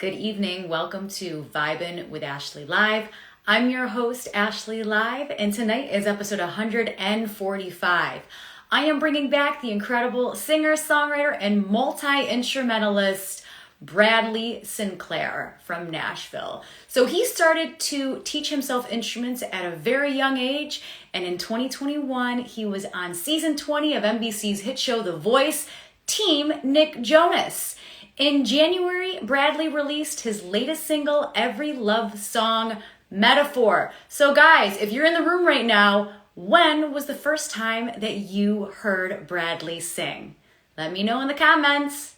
Good evening. Welcome to Vibin with Ashley Live. I'm your host, Ashley Live, and tonight is episode 145. I am bringing back the incredible singer, songwriter, and multi-instrumentalist Bradley Sinclair from Nashville. So he started to teach himself instruments at a very young age, and in 2021, he was on season 20 of NBC's hit show The Voice, Team Nick Jonas. In January, Bradley released his latest single, Every Love Song Metaphor. So guys, if you're in the room right now, when was the first time that you heard Bradley sing? Let me know in the comments.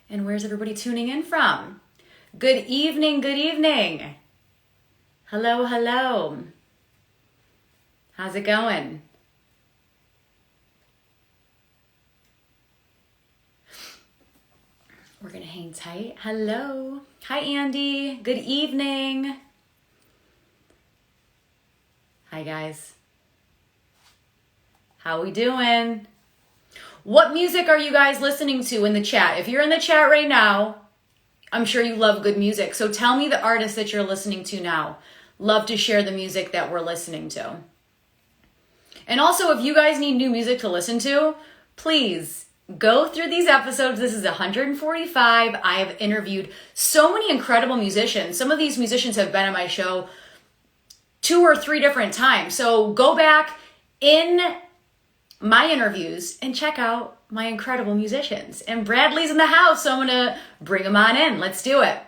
And where's everybody tuning in from? Good evening, good evening. Hello, hello. How's it going? We're going to hang tight. Hello. Hi, Andy. Good evening. Hi, guys. How we doing? What music are you guys listening to in the chat? If you're in the chat right now, I'm sure you love good music. So tell me the artist that you're listening to now. Love to share the music that we're listening to. And also, if you guys need new music to listen to, please go through these episodes. This is 145. I have interviewed so many incredible musicians. Some of these musicians have been on my show 2 or 3 different times. So go back in my interviews and check out my incredible musicians. And Bradley's in the house, so I'm going to bring him on in. Let's do it.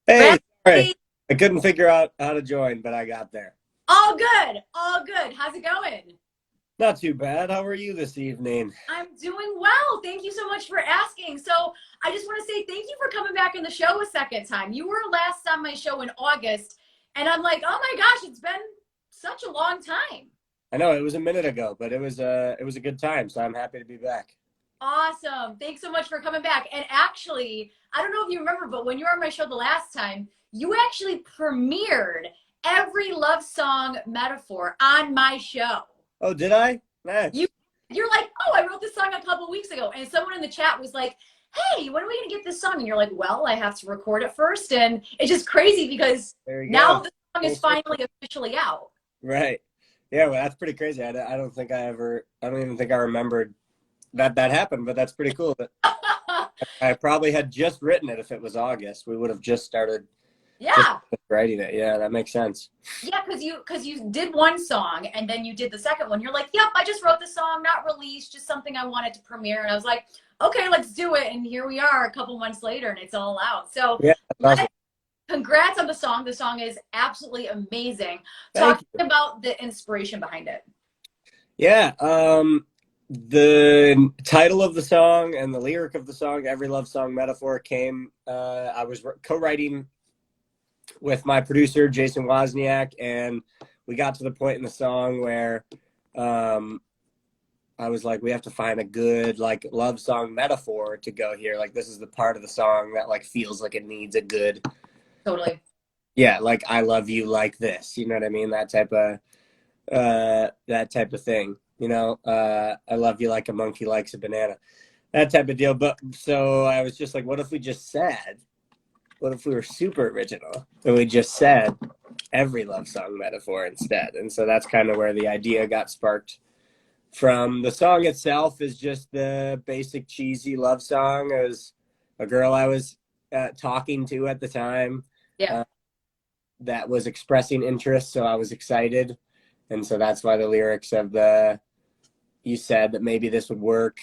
Hey, Bradley. sorry. I couldn't figure out how to join, but I got there. All good. All good. How's it going? Not too bad. How are you this evening? I'm doing well. Thank you so much for asking. So I just want to say thank you for coming back on the show a second time. You were last on my show in August, and I'm like, oh my gosh, it's been such a long time. I know it was a minute ago, but it was a good time, so I'm happy to be back. Awesome. Thanks so much for coming back. And actually, I don't know if you remember, but when you were on my show the last time, you actually premiered Every Love Song Metaphor on my show. Oh, did I? Nice. You're like, oh, I wrote this song a couple weeks ago. And someone in the chat was like, hey, when are we going to get this song? And you're like, well, I have to record it first. And it's just crazy because now the song is finally officially out. Right. Yeah, well, that's pretty crazy. I don't even think I remembered that happened, but that's pretty cool. I probably had just written it if it was August. We would have just started writing it. Yeah, that makes sense. Yeah, because you did one song and then you did the second one. You're like, yep, I just wrote the song, not released, just something I wanted to premiere. And I was like, okay, let's do it. And here we are a couple months later and it's all out. So yeah, awesome. Congrats on the song. The song is absolutely amazing. Thank Talking you. about the inspiration behind it. Yeah, the title of the song and the lyric of the song, Every Love Song Metaphor, came, I was co-writing with my producer, Jason Wozniak, and we got to the point in the song where I was like, we have to find a good, like, love song metaphor to go here. Like, this is the part of the song that, like, feels like it needs a good... Totally. Yeah, like, I love you like this. You know what I mean? That type of thing. You know, I love you like a monkey likes a banana, that type of deal. But so I was just like, what if we just said, what if we were super original and we just said every love song metaphor instead? And so that's kind of where the idea got sparked from. The song itself is just the basic cheesy love song as a girl I was talking to at the time. Yeah. That was expressing interest. So I was excited. And so that's why the lyrics of you said that maybe this would work.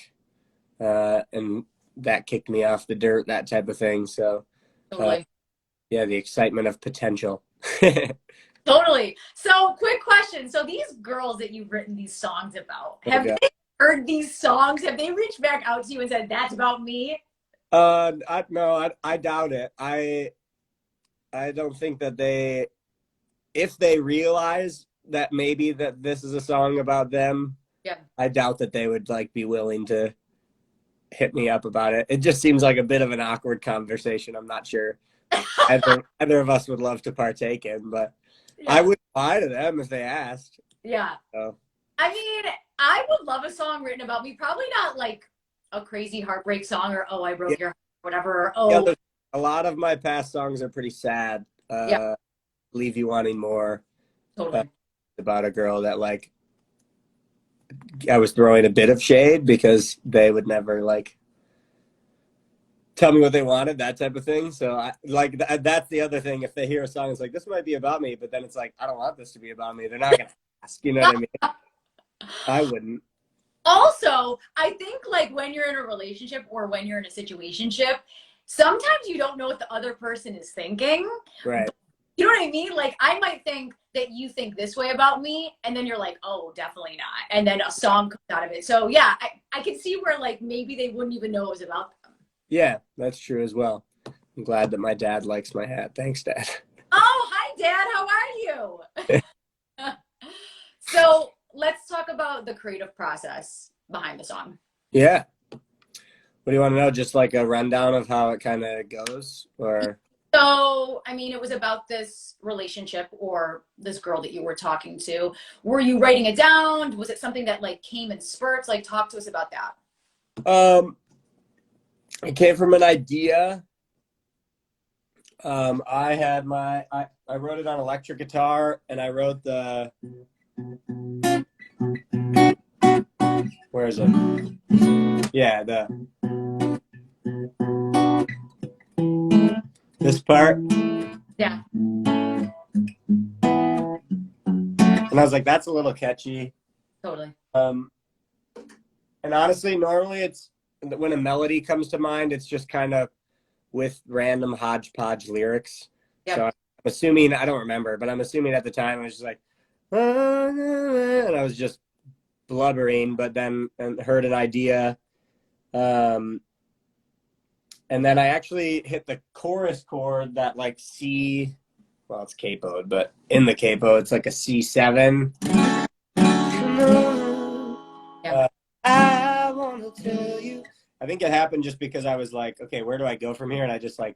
And that kicked me off the dirt, that type of thing. So, Totally. Yeah, the excitement of potential. Totally. So quick question. So these girls that you've written these songs about, have they heard these songs? Have they reached back out to you and said, that's about me? No, I doubt it. I don't think that if they realize that maybe that this is a song about them, yeah, I doubt that they would like be willing to hit me up about it. It just seems like a bit of an awkward conversation. I'm not sure either of us would love to partake in, but Yeah. I would lie to them if they asked. Yeah. So. I mean, I would love a song written about me. Probably not like a crazy heartbreak song or oh, I Yeah, broke your heart, or whatever. Or, yeah, oh, a lot of my past songs are pretty sad. yeah, Leave You Wanting More, totally. about a girl that like I was throwing a bit of shade because they would never like tell me what they wanted, that type of thing. So I like that's the other thing. If they hear a song, it's like this might be about me, but then it's like I don't want this to be about me. They're not gonna ask. You know what I mean? I wouldn't. Also, I think like when you're in a relationship or when you're in a situationship, sometimes you don't know what the other person is thinking. Right. You know what I mean? Like I might think that you think this way about me, and then you're like, oh, definitely not. And then a song comes out of it. So yeah, I can see where like maybe they wouldn't even know it was about them. Yeah, that's true as well. I'm glad that my dad likes my hat. Thanks, Dad. Oh, hi, Dad. How are you? So let's talk about the creative process behind the song. Yeah. What do you want to know? Just like a rundown of how it kind of goes, or? So, I mean, it was about this relationship or this girl that you were talking to. Were you writing it down? Was it something that like came in spurts? Like, talk to us about that. It came from an idea. I had I wrote it on electric guitar, and I wrote where is it? Yeah, this part. Yeah. And I was like, that's a little catchy. Totally. And honestly, normally it's when a melody comes to mind, it's just kind of with random hodgepodge lyrics. Yep. So I'm assuming, I don't remember, but I'm assuming at the time I was just like, and I was just blubbering, but then heard an idea. And then I actually hit the chorus chord that like C, well, it's capoed, but in the capo, it's like a C7. Yeah. I want to tell you. I think it happened just because I was like, okay, where do I go from here? And I just like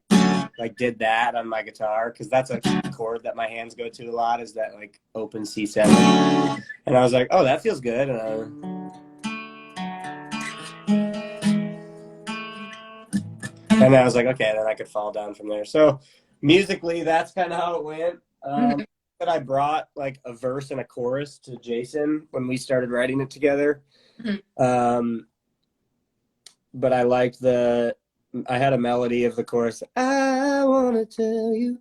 did that on my guitar because that's a chord that my hands go to a lot, is that like open C7. And I was like, oh, that feels good. And I was like, okay, then I could fall down from there. So musically, that's kind of how it went. But I brought like a verse and a chorus to Jason when we started writing it together. But I liked I had a melody of the chorus. I want to tell you,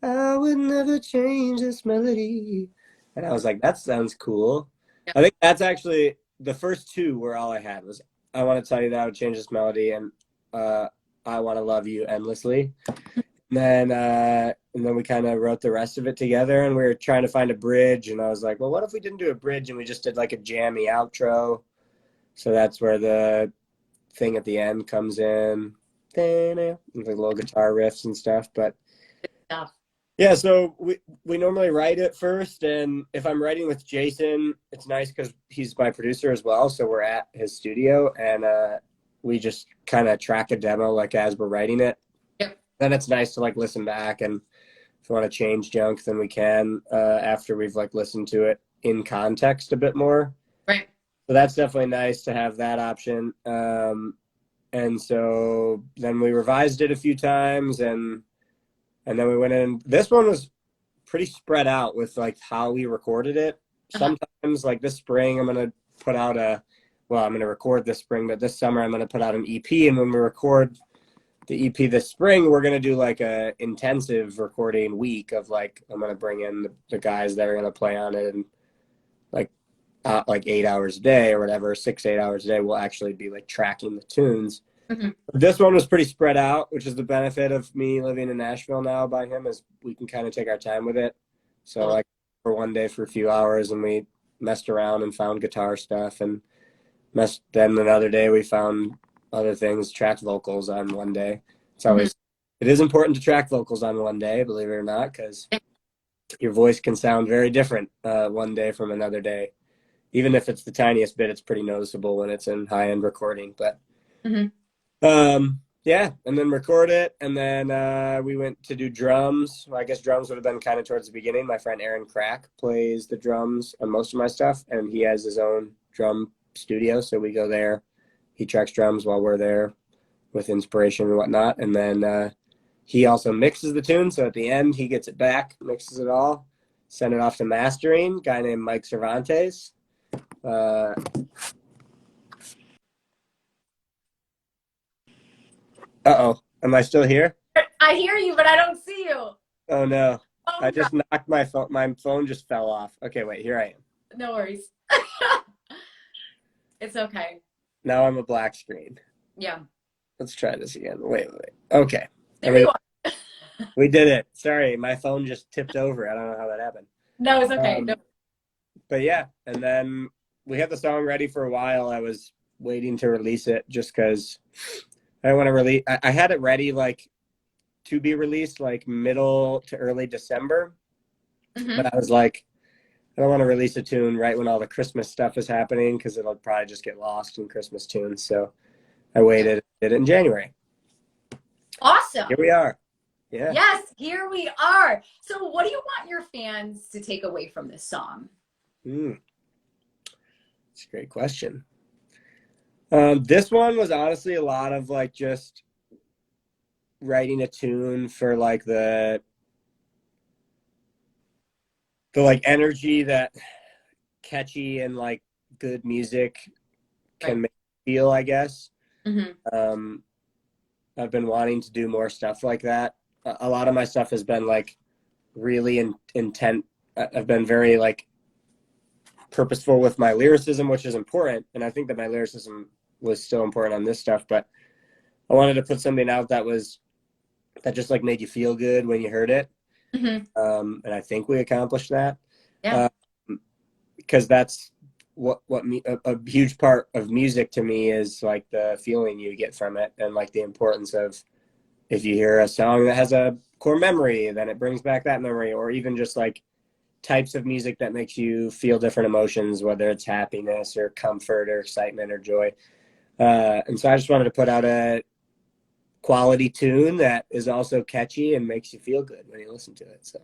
I would never change this melody. And I was like, that sounds cool. Yeah. I think that's actually the first two were all I had was I want to tell you that I would change this melody and I want to love you endlessly. And then we kind of wrote the rest of it together, and we were trying to find a bridge. And I was like, well, what if we didn't do a bridge and we just did like a jammy outro? So that's where the thing at the end comes in, with like little guitar riffs and stuff. But yeah, so we normally write it first, and if I'm writing with Jason, it's nice because he's my producer as well. So we're at his studio, and we just kind of track a demo like as we're writing it. Yep. Then it's nice to like listen back, and if we want to change junk, then we can after we've like listened to it in context a bit more. Right. So that's definitely nice to have that option. And so then we revised it a few times, and then we went in. This one was pretty spread out with like how we recorded it. Sometimes like this spring, I'm going to put out I'm going to record this spring, but this summer I'm going to put out an EP. And when we record the EP this spring, we're going to do like a intensive recording week of like, I'm going to bring in the guys that are going to play on it, and like 8 hours a day or whatever, 6-8 hours a day, we'll actually be like tracking the tunes. This one was pretty spread out, which is the benefit of me living in Nashville now by him, is we can kind of take our time with it. So like for one day for a few hours, and we messed around and found guitar stuff, and then another day we found other things, tracked vocals on one day. It's always, it is important to track vocals on one day, believe it or not, because your voice can sound very different one day from another day. Even if it's the tiniest bit, it's pretty noticeable when it's in high-end recording. But Yeah, and then record it, and then we went to do drums. Well, I guess drums would have been kind of towards the beginning. My friend Aaron Crack plays the drums on most of my stuff, and he has his own drum studio, so we go there. He tracks drums while we're there with inspiration and whatnot, and then he also mixes the tune, so at the end he gets it back, mixes it all, send it off to mastering, guy named Mike Cervantes. Uh-oh, am I still here? I hear you, but I don't see you. Oh no. Oh, I just knocked my phone. My phone just fell off. Okay, wait, here I am. no worries. It's okay. Now I'm a black screen. Yeah. Let's try this again. Wait. Okay. There you are. We did it. Sorry, my phone just tipped over. I don't know how that happened. No, it's okay. No. But yeah, and then we had the song ready for a while. I was waiting to release it just because I want to release. I had it ready like to be released like middle to early December, but I was like, I don't want to release a tune right when all the Christmas stuff is happening because it'll probably just get lost in Christmas tunes. So I waited, did it in January. Awesome. Here we are. Yeah. Yes, here we are. So what do you want your fans to take away from this song? It's a great question. This one was honestly a lot of like just writing a tune for like the like energy that catchy and like good music can make you feel, I guess. I've been wanting to do more stuff like that. A lot of my stuff has been like really intent. I've been very like purposeful with my lyricism, which is important. And I think that my lyricism was still important on this stuff, but I wanted to put something out that just like made you feel good when you heard it. And I think we accomplished that. Yeah. Because that's a huge part of music to me is like the feeling you get from it, and like the importance of if you hear a song that has a core memory, then it brings back that memory, or even just like types of music that makes you feel different emotions, whether it's happiness or comfort or excitement or joy. And so I just wanted to put out a quality tune that is also catchy and makes you feel good when you listen to it. So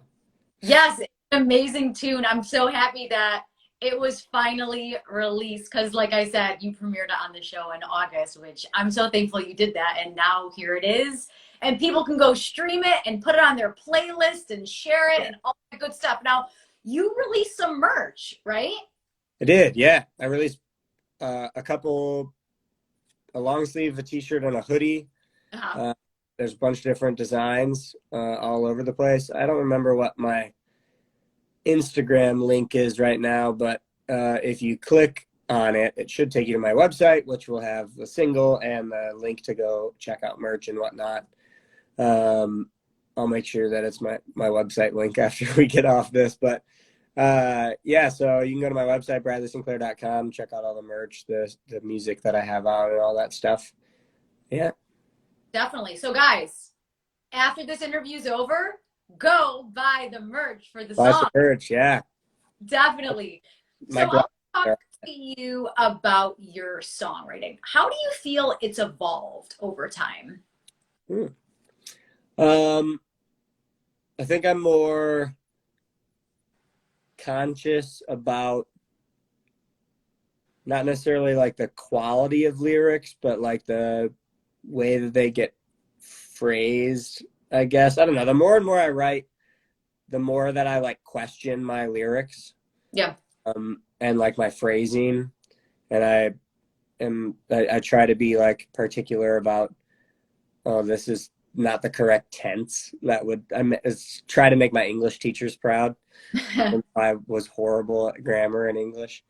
yes, amazing tune. I'm so happy that it was finally released because, like I said, you premiered it on the show in August, which I'm so thankful you did that. And now here it is. And people can go stream it and put it on their playlist and share it and all that good stuff. Now, you released some merch, right? I did, yeah. I released a long sleeve, a t-shirt, and a hoodie. There's a bunch of different designs all over the place. I don't remember what my Instagram link is right now, but if you click on it, it should take you to my website, which will have the single and the link to go check out merch and whatnot. I'll make sure that it's my website link after we get off this, but yeah, so you can go to my website, bradleysinclair.com, check out all the merch, the music that I have out and all that stuff. Yeah. Definitely. So guys, after this interview's over, go buy the merch for the song. Buy some merch, yeah. Definitely. So I'll talk to you about your songwriting. How do you feel it's evolved over time? I think I'm more conscious about not necessarily like the quality of lyrics, but like the way that they get phrased, I guess. I don't know. The more and more I write, the more that I like question my lyrics. Yeah. And like my phrasing. And I try to be like particular about, oh, this is not the correct tense. Try to make my English teachers proud. I was horrible at grammar and English.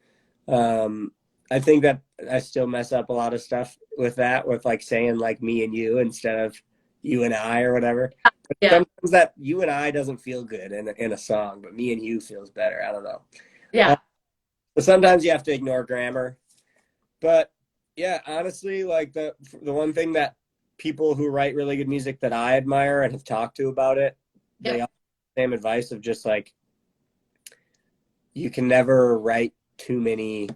I think that I still mess up a lot of stuff with that, with like saying like me and you instead of you and I or whatever. Yeah. Sometimes that you and I doesn't feel good in a song, but me and you feels better. I don't know. Yeah. But sometimes you have to ignore grammar. But yeah, honestly, like the one thing that people who write really good music that I admire and have talked to about it, they all have the same advice of just like, you can never write too many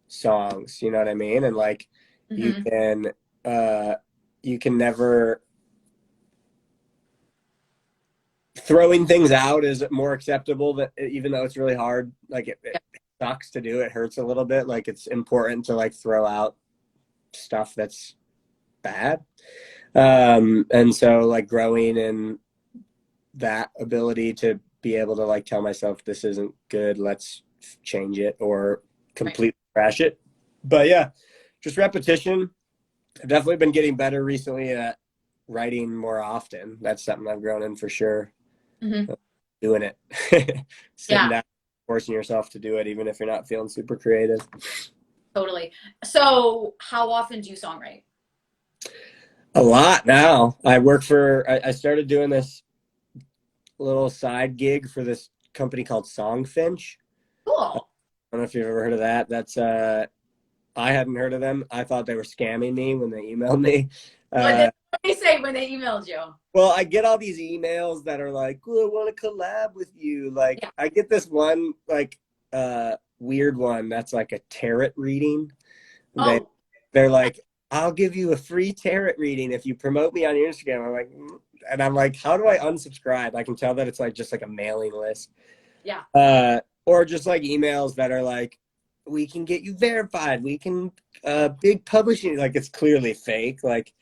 songs, you know what I mean? And like you can you can never, throwing things out is more acceptable, that even though it's really hard, like it sucks to do, it hurts a little bit. Like it's important to like throw out stuff that's bad. And so like growing in that ability to be able to like tell myself this isn't good, let's change it or completely crash it. But yeah, just repetition. I've definitely been getting better recently at writing more often. That's something I've grown in for sure. Doing it. Sitting down, forcing yourself to do it even if you're not feeling super creative. Totally. So how often do you songwrite? A lot now. I started doing this little side gig for this company called Songfinch. Cool. I don't know if you've ever heard of that. That's I hadn't heard of them. I thought they were scamming me when they emailed me. What did they say when they emailed you? Well, I get all these emails that are like, "Oh, I want to collab with you." Like, I get this one like weird one that's like a tarot reading. They're like, "I'll give you a free tarot reading if you promote me on your Instagram." I'm like, and I'm like, how do I unsubscribe? I can tell that it's like just like a mailing list. Yeah. Or just like emails that are like, we can get you verified. We can big publishing. Like it's clearly fake. Like,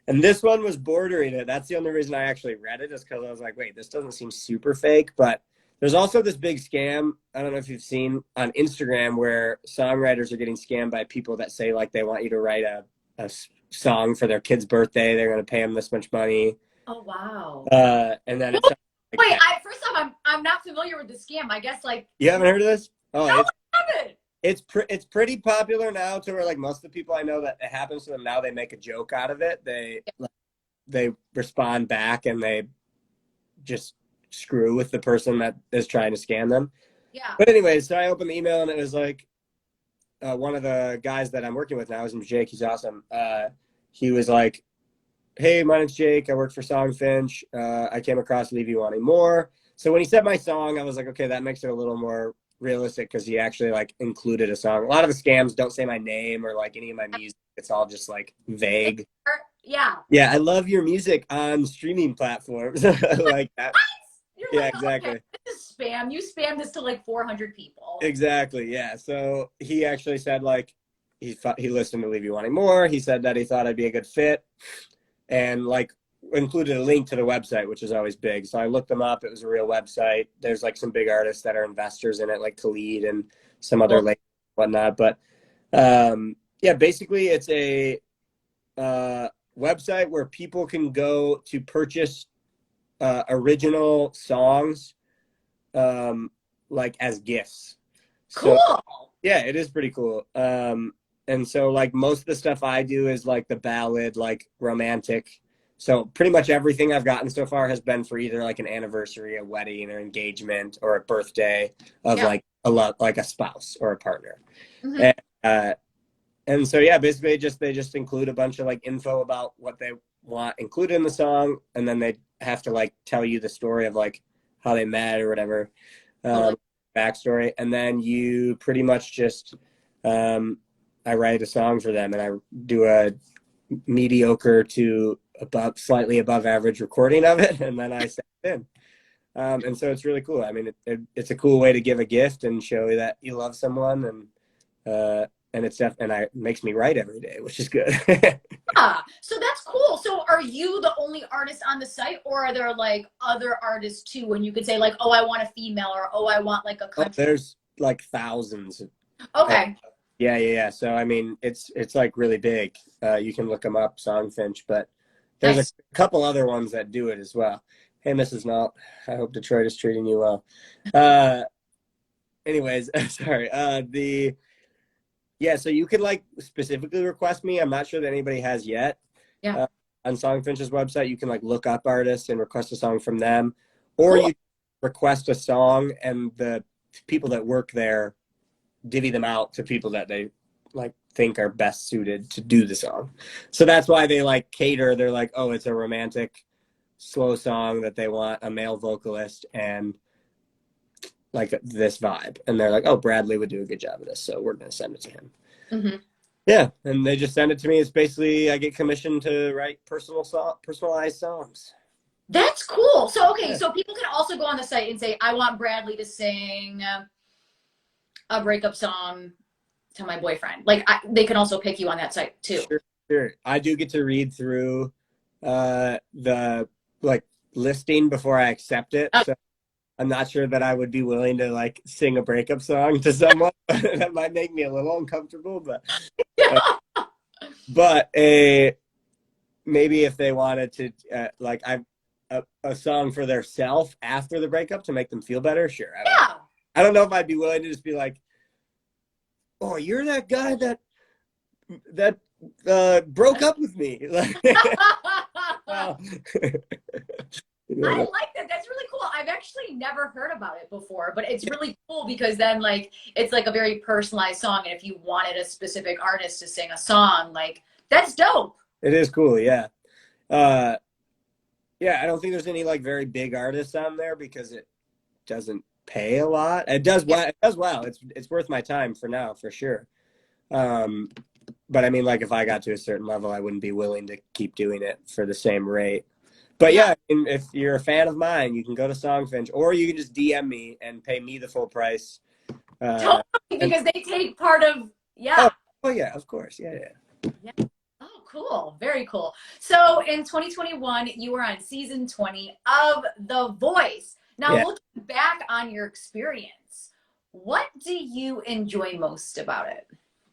and this one was bordering it. That's the only reason I actually read it, is because I was like, wait, this doesn't seem super fake. But there's also this big scam. I don't know if you've seen on Instagram where songwriters are getting scammed by people that say like they want you to write a song for their kid's birthday. They're going to pay them this much money. Oh, wow. And then it's like, wait, first off, I'm not familiar with the scam. I guess like you haven't heard of this? Oh, no, I haven't. It's pretty popular now to where like most of the people I know that it happens to them now, they make a joke out of it. They respond back and they just screw with the person that is trying to scam them. Yeah. But anyways, so I opened the email and it was like one of the guys that I'm working with now, his name's Jake. He's awesome. He was like, "Hey, my name's Jake. I work for Songfinch. I came across Leave You Wanting More." So when he said my song, I was like, okay, that makes it a little more realistic because he actually like included a song. A lot of the scams don't say my name or like any of my music. It's all just like vague. Yeah. Yeah, I love your music on streaming platforms like that. You're yeah, like, exactly. Okay, this is spam. You spammed this to like 400 people. Exactly. Yeah. So he actually said like he listened to Leave You Wanting More. He said that he thought I'd be a good fit, and like included a link to the website, which is always big. So I looked them up. It was a real website. There's like some big artists that are investors in it, like Khalid and some other labels and whatnot. But yeah, basically it's a website where people can go to purchase original songs like as gifts. Cool. So, yeah, it is pretty cool. And so like most of the stuff I do is like the ballad, like romantic. So pretty much everything I've gotten so far has been for either like an anniversary, a wedding, or engagement, or a birthday of like a spouse or a partner. And so yeah, basically they just include a bunch of like info about what they want included in the song, and then they have to like tell you the story of like how they met or whatever, backstory, and then you pretty much just I write a song for them and I do a mediocre to slightly above average recording of it, and then I send it in. And so it's really cool. I mean, it's a cool way to give a gift and show that you love someone, and it makes me write every day, which is good. Yeah, so that's cool. So are you the only artist on the site, or are there like other artists too? And you could say like, oh, I want a female, or oh, I want like a country. There's like thousands. Okay. Yeah. So I mean, it's like really big. You can look them up, Songfinch, but there's a couple other ones that do it as well. Hey, Mrs. Nault, I hope Detroit is treating you well. Anyways, sorry. So you could like specifically request me. I'm not sure that anybody has yet. Yeah. On Songfinch's website, you can like look up artists and request a song from them, or you request a song and the people that work there divvy them out to people that they like think are best suited to do the song. So that's why they like cater. They're like, oh, it's a romantic, slow song that they want a male vocalist and like this vibe, and they're like, oh, Bradley would do a good job of this, so we're gonna send it to him. Yeah, and they just send it to me. It's basically I get commissioned to write personalized songs. That's cool. So, okay, Yeah, so people can also go on the site and say, I want Bradley to sing a breakup song to my boyfriend. Like, they can also pick you on that site too. sure, sure. I do get to read through the like listing before I accept it. Oh, So I'm not sure that I would be willing to like sing a breakup song to someone. That might make me a little uncomfortable, uh, but maybe if they wanted to like a song for their self after the breakup to make them feel better, sure. yeah. I don't know if I'd be willing to just be like, "Oh, you're that guy that broke up with me." Like, well, I like that. That's really cool. I've actually never heard about it before, but it's really cool because then like it's like a very personalized song. And if you wanted a specific artist to sing a song, like that's dope. it is cool, yeah. Uh, yeah, I don't think there's any like very big artists on there because it doesn't pay a lot. It does well. It does well. It's worth my time for now, for sure. Um, but I mean, like if I got to a certain level, I wouldn't be willing to keep doing it for the same rate. But yeah, if you're a fan of mine, you can go to Songfinch, or you can just DM me and pay me the full price. Totally, because they take part of, yeah. Oh yeah, of course, yeah. Yeah. Oh, cool. Very cool. So in 2021, you were on season 20 of The Voice. Now, Yeah. looking back on your experience, what do you enjoy most about it?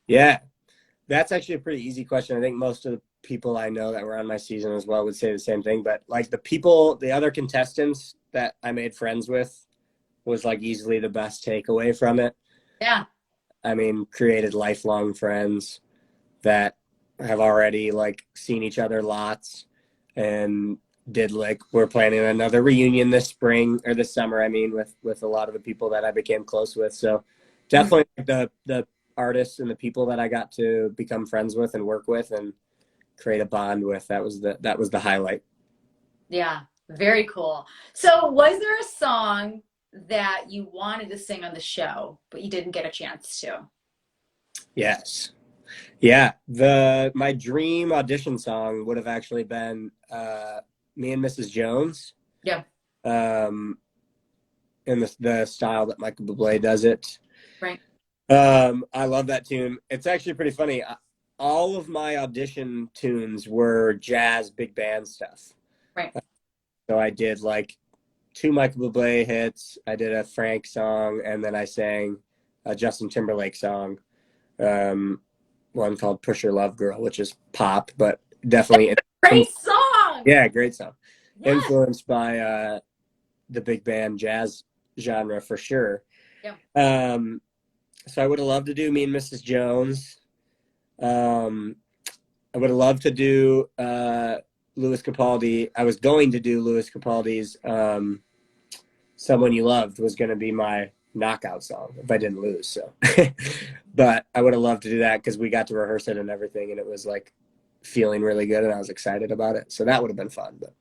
Yeah, that's actually a pretty easy question. I think most of the people I know that were on my season as well would say the same thing. But like the other contestants that I made friends with was like easily the best takeaway from it. Yeah. I mean, created lifelong friends that have already like seen each other lots and did like we're planning another reunion this spring or this summer, I mean, with a lot of the people that I became close with. So definitely the artists and the people that I got to become friends with and work with and create a bond with, that was the highlight. Yeah. Very cool. So was there a song that you wanted to sing on the show, but you didn't get a chance to? Yes. Yeah. My dream audition song would have actually been Me and Mrs. Jones. Yeah. In the style that Michael Bublé does it. Right. I love that tune. It's actually pretty funny. All of my audition tunes were jazz big band stuff. Right. So I did like 2 Michael Bublé hits. I did a Frank song, and then I sang a Justin Timberlake song. One called "Push Your Love Girl," which is pop, but definitely Great song. Yeah, great song. Yes. Influenced by the big band jazz genre for sure. Yeah. So I would have loved to do Me and Mrs. Jones. I would have loved to do Louis Capaldi. I was going to do Louis Capaldi's "Someone You Loved" was going to be my knockout song if I didn't lose. So, but I would have loved to do that because we got to rehearse it and everything, and it was like feeling really good, and I was excited about it. So that would have been fun. But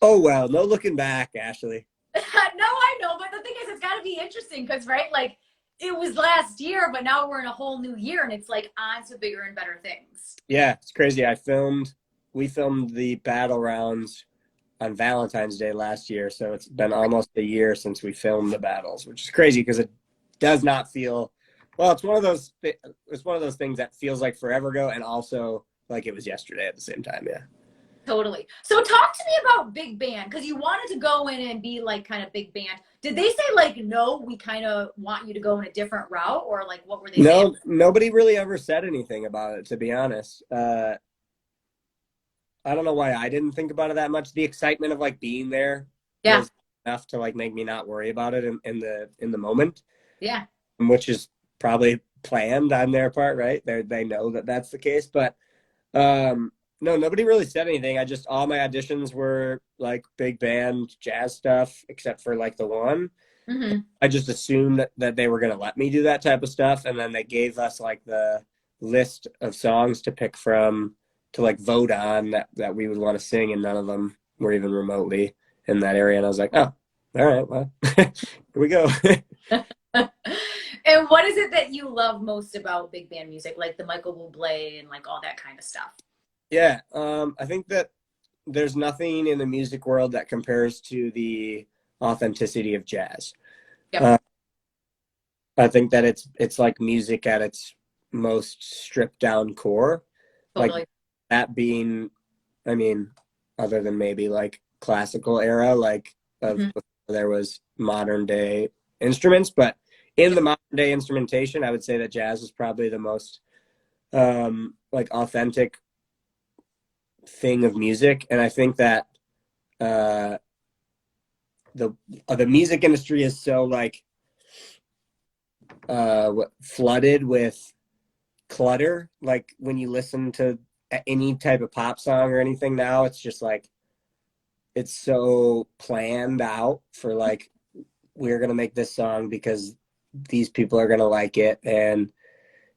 oh well, no looking back, Ashley. No, I know, but the thing is, it's got to be interesting because, right, like it was last year, but now we're in a whole new year, and it's like on to bigger and better things. Yeah, it's crazy. We filmed the battle rounds on Valentine's Day last year, so it's been almost a year since we filmed the battles, which is crazy because it does not feel well. It's one of those things that feels like forever ago, and also like it was yesterday at the same time. Yeah. Totally. So talk to me about big band, because you wanted to go in and be like kind of big band. Did they say like, no, we kind of want you to go in a different route, or like what were they saying? No, nobody really ever said anything about it, to be honest. I don't know why I didn't think about it that much. The excitement of like being there was enough to like make me not worry about it in the moment. Yeah. Which is probably planned on their part, right? They know that that's the case, but no, nobody really said anything. All my auditions were like big band jazz stuff, except for like the one. Mm-hmm. I just assumed that they were going to let me do that type of stuff. And then they gave us like the list of songs to pick from to like vote on that we would want to sing. And none of them were even remotely in that area. And I was like, oh, all right, well, here we go. And what is it that you love most about big band music, like the Michael Bublé and like all that kind of stuff? Yeah, I think that there's nothing in the music world that compares to the authenticity of jazz. Yep, Uh, I think that it's like music at its most stripped down core, like totally. that being, I mean, other than maybe like classical era, like of Hmm. before there was modern day instruments, but in the modern day instrumentation, I would say that jazz is probably the most like authentic thing of music, and I think that uh, the music industry is so like flooded with clutter. Like when you listen to any type of pop song or anything now, it's just like it's so planned out for like we're gonna make this song because these people are gonna like it, and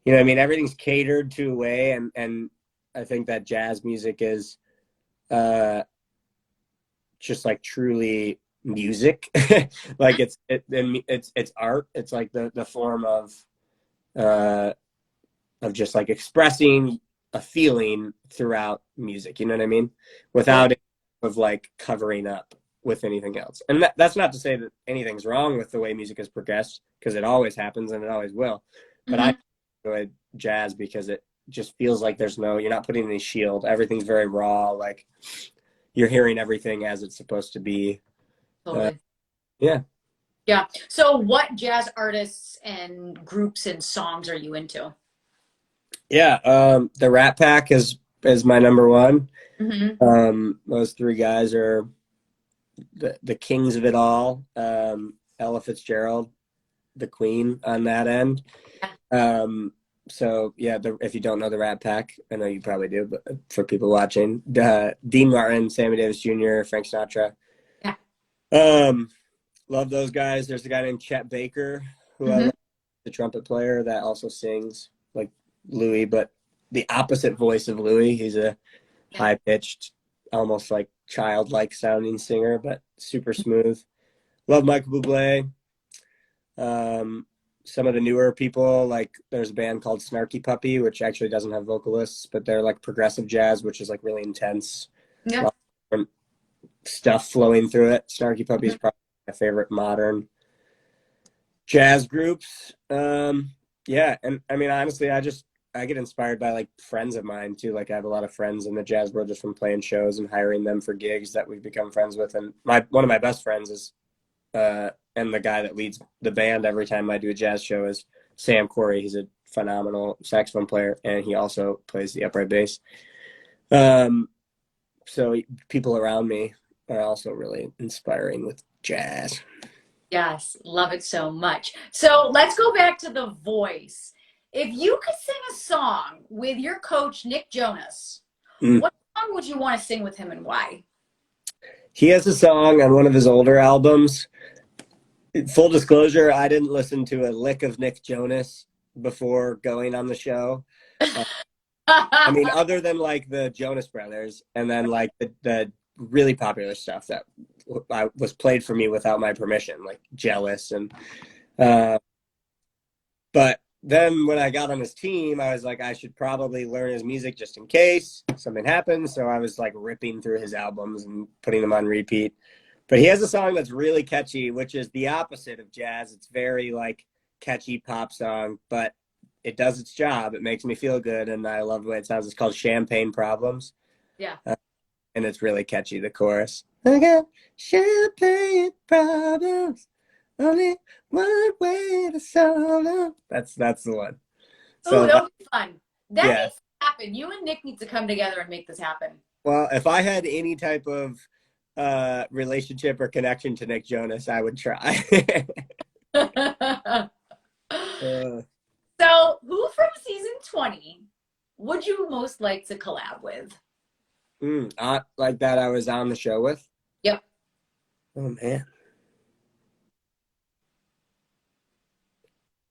you know what I mean, everything's catered to a way, and I think that jazz music is uh just like truly music. Like it's art. It's like the form uh of just like expressing a feeling throughout music, you know what I mean, without it of like covering up with anything else. And that's not to say that anything's wrong with the way music has progressed, because it always happens and it always will, but I Hmm. enjoy jazz because it just feels like you're not putting any shield, everything's very raw, like you're hearing everything as it's supposed to be. uh, Totally. yeah. Yeah. So what jazz artists and groups and songs are you into? Yeah, the Rat Pack is my number one. Hmm. Those three guys are the kings of it all. Ella Fitzgerald, the queen on that end. So yeah, if you don't know the Rat Pack, I know you probably do, but for people watching, Dean Martin, Sammy Davis Jr., Frank Sinatra. Yeah. Um, love those guys. There's a guy named Chet Baker who I Hmm. love, the trumpet player that also sings like Louis, but the opposite voice of Louis. He's a Yeah. high pitched, almost like childlike sounding singer, but super smooth. Love Michael Bublé. Um, some of the newer people, like there's a band called Snarky Puppy, which actually doesn't have vocalists, but they're like progressive jazz, which is like really intense. A Yeah. lot of different stuff flowing through it. Snarky Puppy is Mhm. probably my favorite modern jazz groups. Yeah, and I mean honestly, I get inspired by like friends of mine too. Like I have a lot of friends in the jazz world just from playing shows and hiring them for gigs that we've become friends with. And my one of my best friends is and the guy that leads the band every time I do a jazz show is Sam Corey. He's a phenomenal saxophone player, and he also plays the upright bass. Um, so people around me are also really inspiring with jazz. Yes, love it so much. So let's go back to the voice. If you could sing a song with your coach, Nick Jonas, Mm. what song would you want to sing with him and why? He has a song on one of his older albums. Full disclosure, I didn't listen to a lick of Nick Jonas before going on the show. Uh, I mean, other than like the Jonas Brothers, and then like the really popular stuff that was played for me without my permission, like Jealous. And uh, but then when I got on his team, I was like, I should probably learn his music just in case something happens. So I was like ripping through his albums and putting them on repeat. But he has a song that's really catchy, which is the opposite of jazz. It's very like catchy pop song, but it does its job. It makes me feel good, and I love the way it sounds. It's called Champagne Problems, Yeah. and it's really catchy, the chorus. I got champagne problems, only one way to solve them. That's the one. Oh, So that would be fun. That yeah. needs to happen. You and Nick need to come together and make this happen. Well, if I had any type of relationship or connection to Nick Jonas, I would try. uh, So, who from season 20 would you most like to collab with? like that I was on the show with. Yep. Oh man,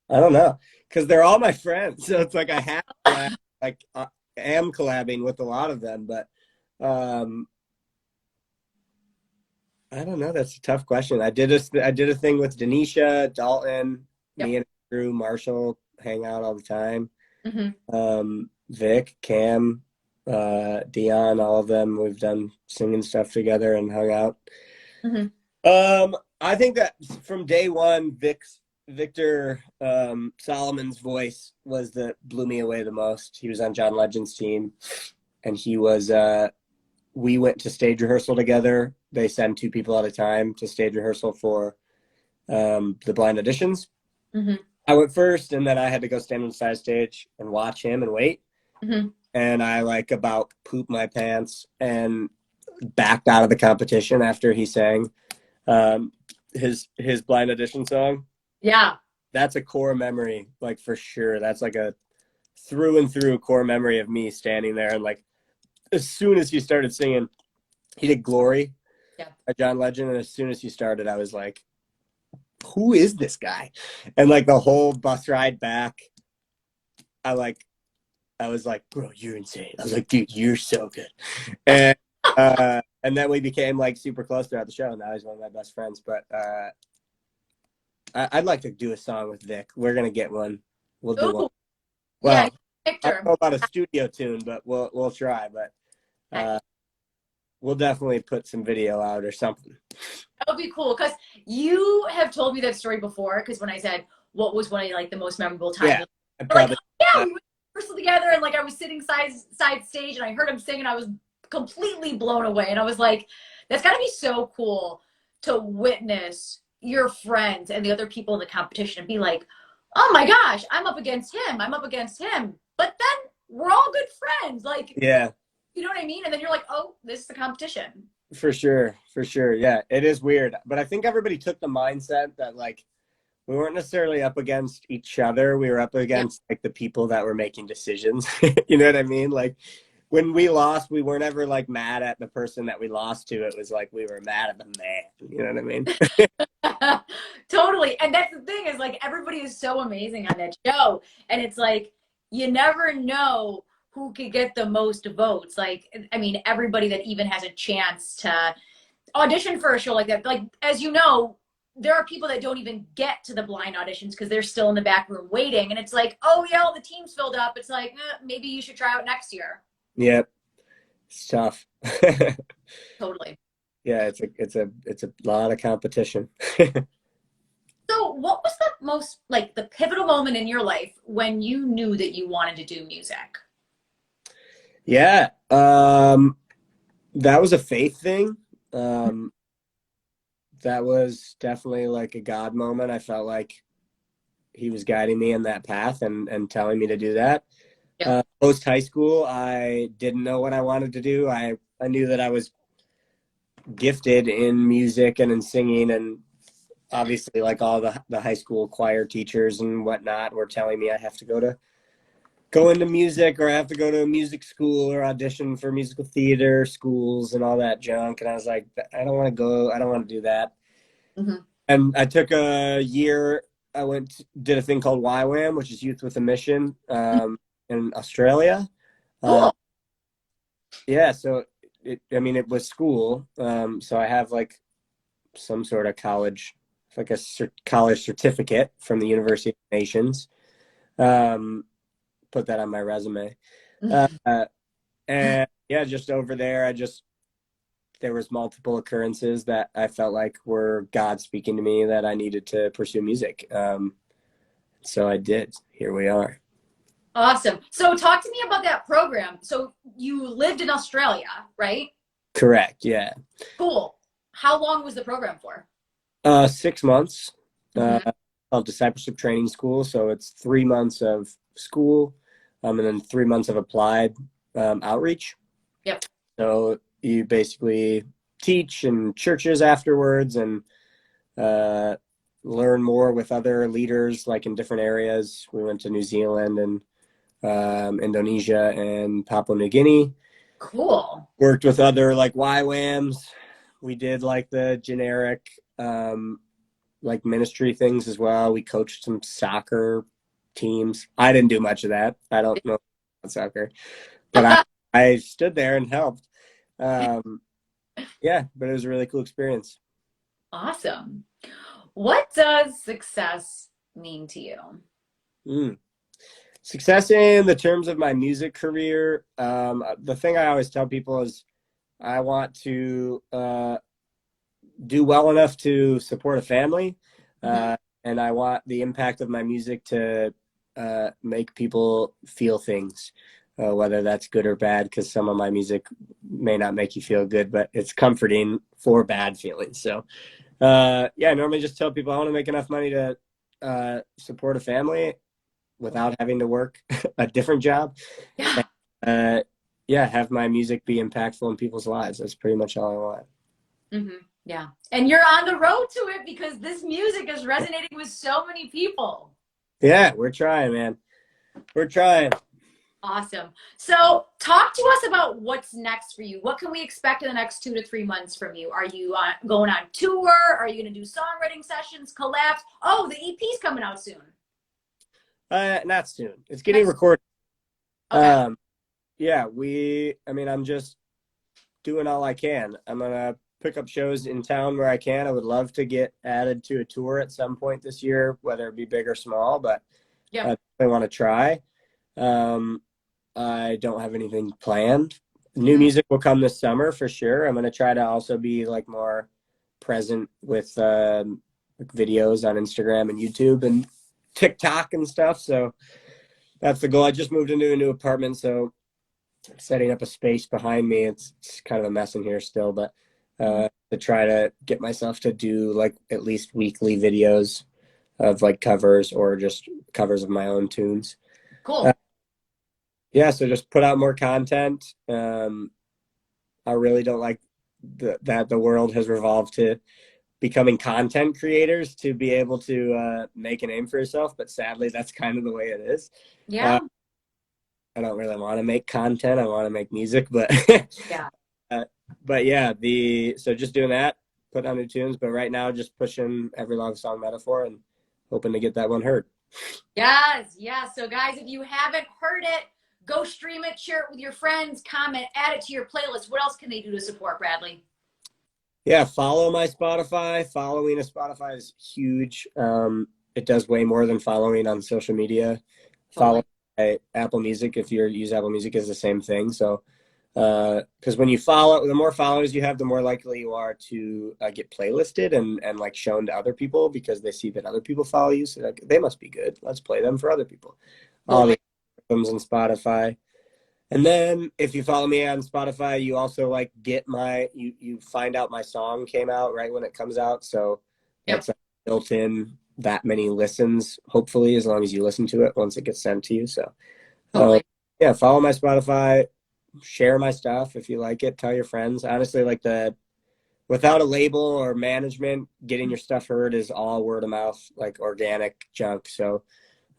I don't know, because they're all my friends, so it's like I have to collab, like I am collabing with a lot of them, but um, I don't know. That's a tough question. I did a thing with Denisha, Dalton, Yep. me and Drew, Marshall hang out all the time. Mm-hmm. Vic, Cam, Dion, all of them. We've done singing stuff together and hung out. Mm-hmm. I think that from day one, Victor Solomon's voice was that blew me away the most. He was on John Legend's team, and he was. We went to stage rehearsal together. They send 2 people at a time to stage rehearsal for the blind auditions. Mm-hmm. I went first, and then I had to go stand on the side stage and watch him and wait. Mm-hmm. And I about pooped my pants and backed out of the competition after he sang his blind audition song. Yeah. That's a core memory, like for sure. That's like a through and through core memory of me standing there. And like, as soon as he started singing, he did Glory by John Legend. And as soon as he started, I was like, who is this guy? And like the whole bus ride back, I was like, bro, you're insane. I was like, dude, you're so good. And then we became like super close throughout the show. Now he's one of my best friends. But I'd like to do a song with Vic. We're gonna get one. We'll do one. Well, yeah, Victor. I don't know about a studio tune, but we'll try. But we'll definitely put some video out or something. That would be cool, because you have told me that story before. Because when I said what was one of like the most memorable times, yeah, probably, we went rehearsal together, and like I was sitting side stage, and I heard him sing, and I was completely blown away. And I was like, that's got to be so cool to witness your friends and the other people in the competition and be like, oh my gosh, I'm up against him, but then we're all good friends, like, yeah, you know what I mean? And then you're like, oh, this is the competition. For sure. Yeah, it is weird, but I think everybody took the mindset that like we weren't necessarily up against each other. We were up against like the people that were making decisions. You know what I mean? Like when we lost, we weren't ever like mad at the person that we lost to. It was like we were mad at the man. You know what I mean? Totally. And that's the thing, is like everybody is so amazing on that show. And it's like you never know who could get the most votes. Like, I mean, everybody that even has a chance to audition for a show like that. Like, as you know, there are people that don't even get to the blind auditions because they're still in the back room waiting. And it's like, oh yeah, all the team's filled up. It's like, maybe you should try out next year. Yep. It's tough. Totally. Yeah, it's a lot of competition. So what was the most, like, the pivotal moment in your life when you knew that you wanted to do music? Yeah. That was a faith thing. That was definitely like a God moment. I felt like he was guiding me in that path and telling me to do that. Yeah. Post high school, I didn't know what I wanted to do. I knew that I was gifted in music and in singing, and obviously like all the high school choir teachers and whatnot were telling me I have to go into music, or I have to go to a music school or audition for musical theater schools and all that junk. And I was like, I don't want to go. I don't want to do that. Mm-hmm. And I took a year. I did a thing called YWAM, which is Youth with a Mission, in Australia. Cool. Yeah. So it was school. So I have like some sort of college, like a college certificate from the University of Nations. Put that on my resume. And yeah, just over there, there was multiple occurrences that I felt like were God speaking to me that I needed to pursue music. So I did. Here we are. Awesome. So talk to me about that program. So you lived in Australia, right? Correct. Yeah. Cool. How long was the program for? 6 months. Mm-hmm. Of discipleship training school. So it's 3 months of school, and then 3 months of applied outreach. Yep. So you basically teach in churches afterwards and learn more with other leaders, like in different areas. We went to New Zealand and Indonesia and Papua New Guinea. Cool. Worked with other like YWAMs. We did like the generic like ministry things as well. We coached some soccer teams. I didn't do much of that. I don't know about soccer, but I stood there and helped. Yeah, but it was a really cool experience. Awesome. What does success mean to you? Mm. Success in the terms of my music career. The thing I always tell people is I want to do well enough to support a family. And I want the impact of my music to make people feel things, whether that's good or bad, because some of my music may not make you feel good, but it's comforting for bad feelings. So, I normally just tell people I want to make enough money to support a family without having to work a different job. Yeah. Have my music be impactful in people's lives. That's pretty much all I want. Mm-hmm. Yeah. And you're on the road to it because this music is resonating with so many people. Yeah, we're trying, man. We're trying. Awesome. So talk to us about what's next for you. What can we expect in the next 2 to 3 months from you? Are you going on tour? Are you going to do songwriting sessions, collabs? Oh, the EP's coming out soon. Not soon. It's getting recorded. Okay. I'm just doing all I can. I'm gonna pick up shows in town where I can. I would love to get added to a tour at some point this year, whether it be big or small, but I want to try. I don't have anything planned. New music will come this summer for sure. I'm gonna try to also be like more present with videos on Instagram and YouTube and TikTok and stuff. So that's the goal. I just moved into a new apartment, so setting up a space behind me. It's kind of a mess in here still, but to try to get myself to do like at least weekly videos of like covers or just covers of my own tunes. Cool. So just put out more content. I really don't like that the world has revolved to becoming content creators to be able to make a name for yourself, but sadly that's kind of the way it is. Yeah. I don't really want to make content. I want to make music, but Yeah. So just doing that, put on new tunes, but right now just pushing Every Love Song Metaphor and hoping to get that one heard. Yes. So guys, if you haven't heard it, go stream it, share it with your friends, comment, add it to your playlist. What else can they do to support Bradley? Yeah, follow my Spotify. Following a Spotify is huge. It does way more than following on social media. Totally. Follow Apple Music if you use Apple Music is the same thing. So, because when you follow, the more followers you have, the more likely you are to get playlisted and like shown to other people because they see that other people follow you. So like, they must be good. Let's play them for other people. All the albums on Spotify. And then if you follow me on Spotify, you also like get you find out my song came out right when it comes out. So that's built in that many listens, hopefully, as long as you listen to it once it gets sent to you. So follow my Spotify, share my stuff if you like it, tell your friends. Honestly, like without a label or management, getting your stuff heard is all word of mouth, like organic junk. So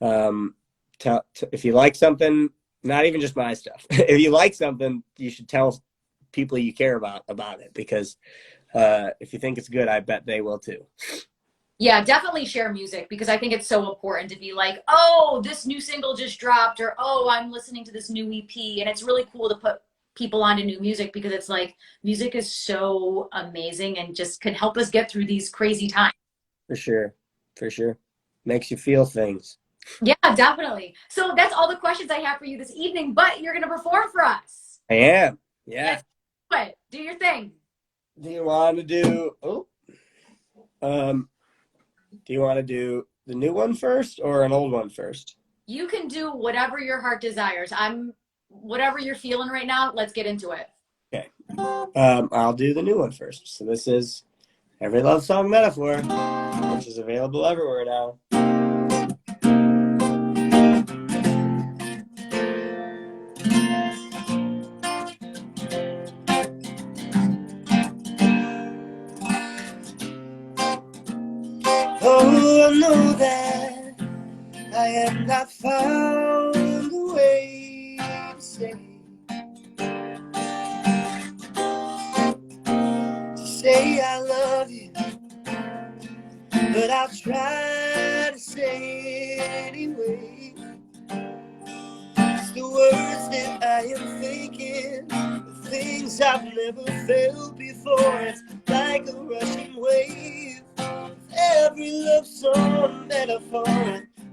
if you like something, not even just my stuff, if you like something, you should tell people you care about it, because if you think it's good, I bet they will too. Yeah, definitely share music because I think it's so important to be like, oh, this new single just dropped, or oh, I'm listening to this new EP. And it's really cool to put people onto new music because it's like music is so amazing and just can help us get through these crazy times. For sure. Makes you feel things. Yeah, definitely. So that's all the questions I have for you this evening, but you're going to perform for us. I am. Yeah. Do your thing. Do you want to do the new one first or an old one first? You can do whatever your heart desires. Whatever you're feeling right now, let's get into it. Okay. I'll do the new one first. So this is Every Love Song Metaphor, which is available everywhere now. Oh, I know that I have not found a way to say I love you, but I'll try to say it anyway. It's the words that I am thinking, the things I've never felt before. It's like a rushing wave. every love song metaphor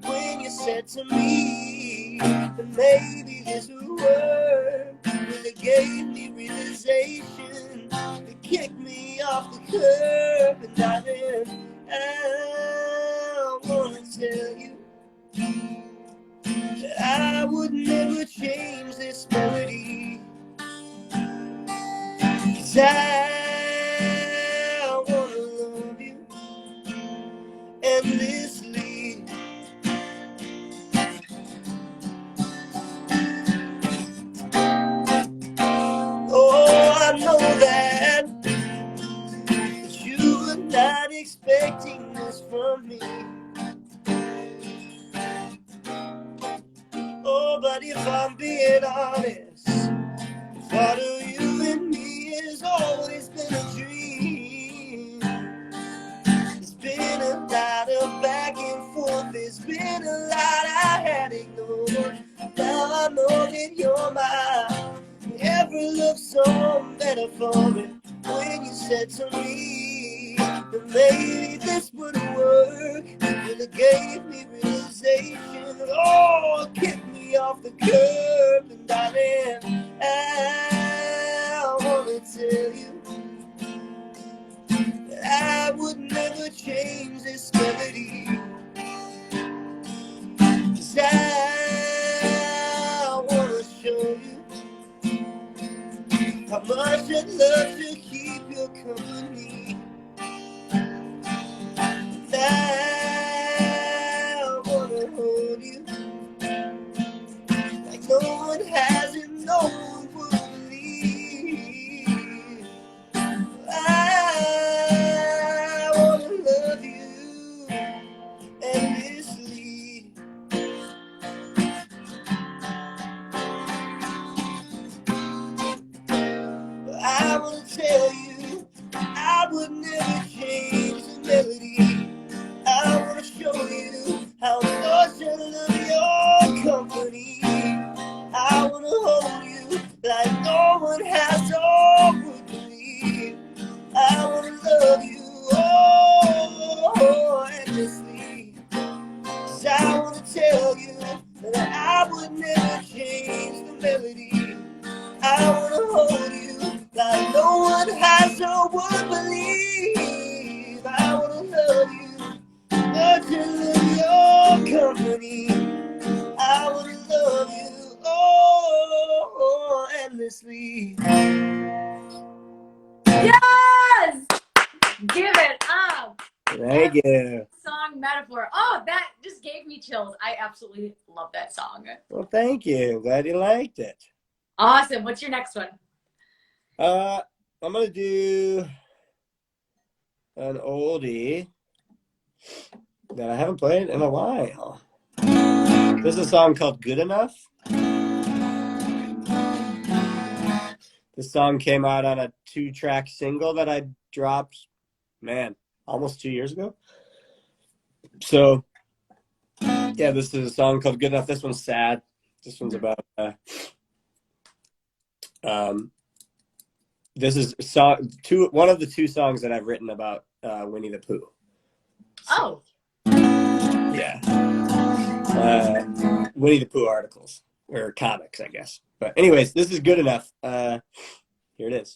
when you said to me that maybe this would work. Really gave me realization to kick me off the curb, and darling, I wanna tell you that I would never change this melody, 'cause I wanna love you endlessly. Oh, I know that you were not expecting this from me. Oh, but if I'm being honest, the thought of you and me has always been a dream. It's been a lot of back and forth, there's been a lot I had ignored. Now I know that you're mine. Every love song metaphor when you said to me that maybe this would work, really gave me realization. Oh, kicked me off the curb, and darling, I wanna tell you that I would never change this melody, 'cause I wanna show you how much I'd love to keep your company. And I wanna hold you like no one has and no one would believe. I wanna love you endlessly. I wanna tell you I would never change the melody. I wanna show you how much I love your company. I wanna hold you like no one has or would believe. I wanna love you, oh, endlessly. 'Cause I wanna tell you that I would never change the melody. I wanna hold you like no one has or would believe. I wanna love you, but to love your company. I wanna love you, oh, endlessly. Yes! Give it up. Thank you. Song metaphor. Oh, that just gave me chills. I absolutely love that song. Well, thank you. Glad you liked it. Awesome. What's your next one? I'm gonna do an oldie that I haven't played in a while. This is a song called Good Enough. This song came out on a 2-track single that I dropped, almost 2 years ago. So, yeah, this is a song called Good Enough. This one's sad. This one's about, this is one of the 2 songs that I've written about Winnie the Pooh. Oh. Yeah. Winnie the Pooh articles, or comics, I guess. But anyways, this is Good Enough. Here it is.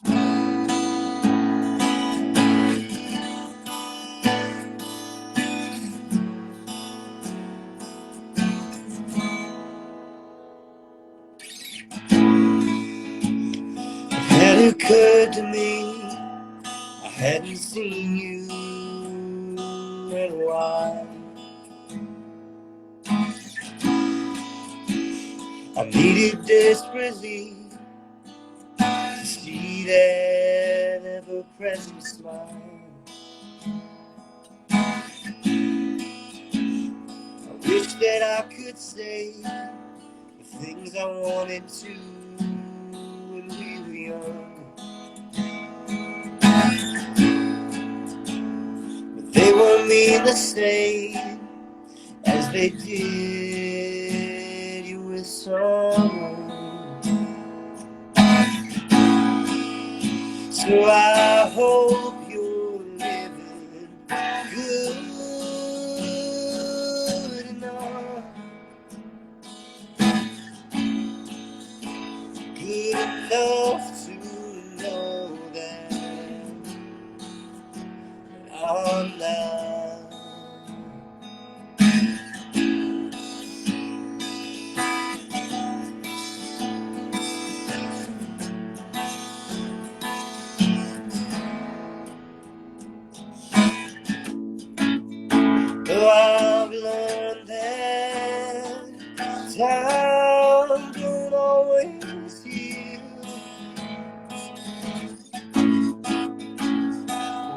It occurred to me I hadn't seen you in a while. I needed desperately to see that ever-present smile. I wish that I could say the things I wanted to when we were young. They won't mean the same as they did you with someone. So I hope you're living good. Oh, I've learned that time don't always heal.